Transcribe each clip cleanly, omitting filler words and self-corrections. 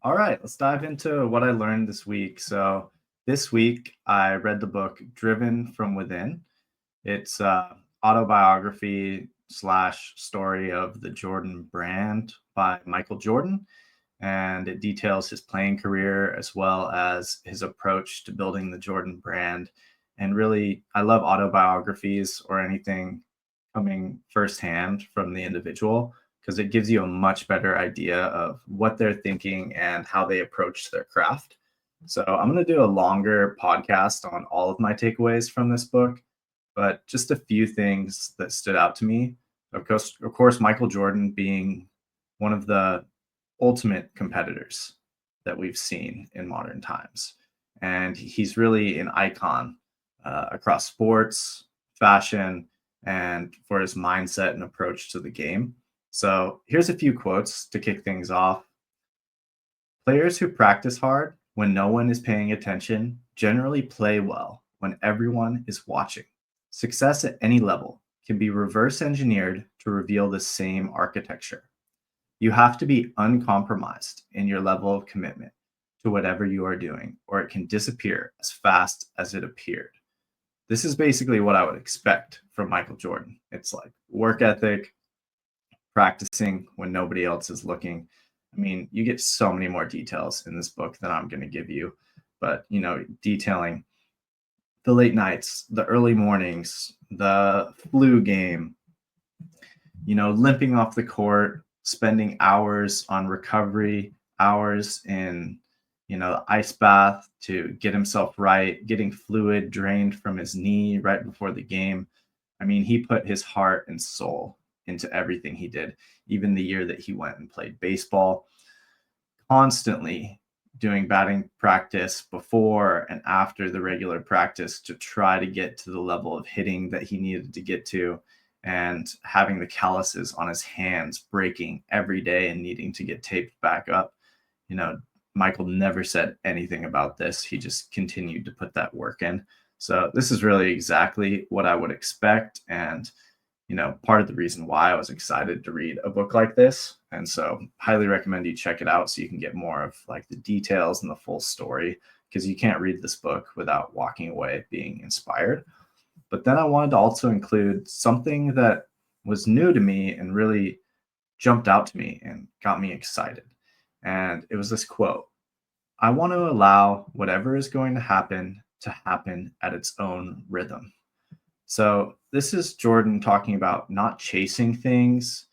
All right, let's dive into what I learned this week. So this week I read the book Driven from Within. It's autobiography slash story of the Jordan brand by Michael Jordan, and it details his playing career as well as his approach to building the Jordan brand. And really, I love autobiographies or anything coming firsthand from the individual because it gives you a much better idea of what they're thinking and how they approach their craft. So I'm going to do a longer podcast on all of my takeaways from this book, but just a few things that stood out to me. Of course, Michael Jordan being one of the ultimate competitors that we've seen in modern times. And he's really an icon across sports, fashion, and for his mindset and approach to the game. So here's a few quotes to kick things off. Players who practice hard when no one is paying attention generally play well when everyone is watching. Success at any level can be reverse engineered to reveal the same architecture. You have to be uncompromised in your level of commitment to whatever you are doing, or it can disappear as fast as it appeared. This is basically what I would expect from Michael Jordan. It's like work ethic, practicing when nobody else is looking. I mean, you get so many more details in this book than I'm going to give you, but detailing the late nights, the early mornings, the flu game, limping off the court, spending hours on recovery, hours in, the ice bath to get himself right, getting fluid drained from his knee right before the game. I mean, he put his heart and soul into everything he did, even the year that he went and played baseball, constantly doing batting practice before and after the regular practice to try to get to the level of hitting that he needed to get to, and having the calluses on his hands breaking every day and needing to get taped back up. Michael never said anything about this. He just continued to put that work in. So this is really exactly what I would expect. And, part of the reason why I was excited to read a book like this. And so highly recommend you check it out so you can get more of like the details and the full story, because you can't read this book without walking away being inspired. But then I wanted to also include something that was new to me and really jumped out to me and got me excited. And it was this quote: I want to allow whatever is going to happen at its own rhythm. So this is Jordan talking about not chasing things.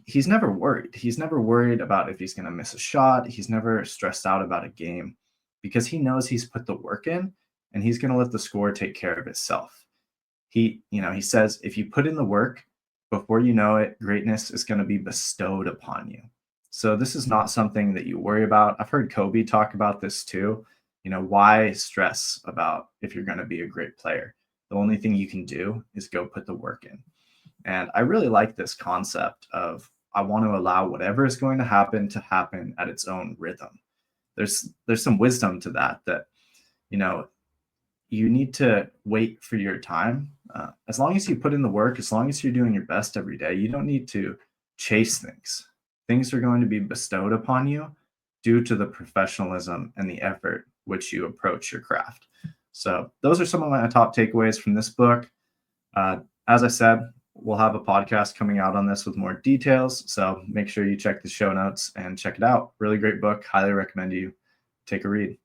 He's never worried. He's never worried about if he's going to miss a shot. He's never stressed out about a game because he knows he's put the work in and he's going to let the score take care of itself. He says, if you put in the work, before you know it, greatness is going to be bestowed upon you. So this is not something that you worry about. I've heard Kobe talk about this too. Why stress about if you're going to be a great player? The only thing you can do is go put the work in. And I really like this concept of I want to allow whatever is going to happen at its own rhythm. There's some wisdom to that you need to wait for your time. As long as you put in the work, as long as you're doing your best every day, you don't need to chase things. Things are going to be bestowed upon you due to the professionalism and the effort which you approach your craft. So those are some of my top takeaways from this book. As I said, we'll have a podcast coming out on this with more details. So make sure you check the show notes and check it out. Really great book. Highly recommend you take a read.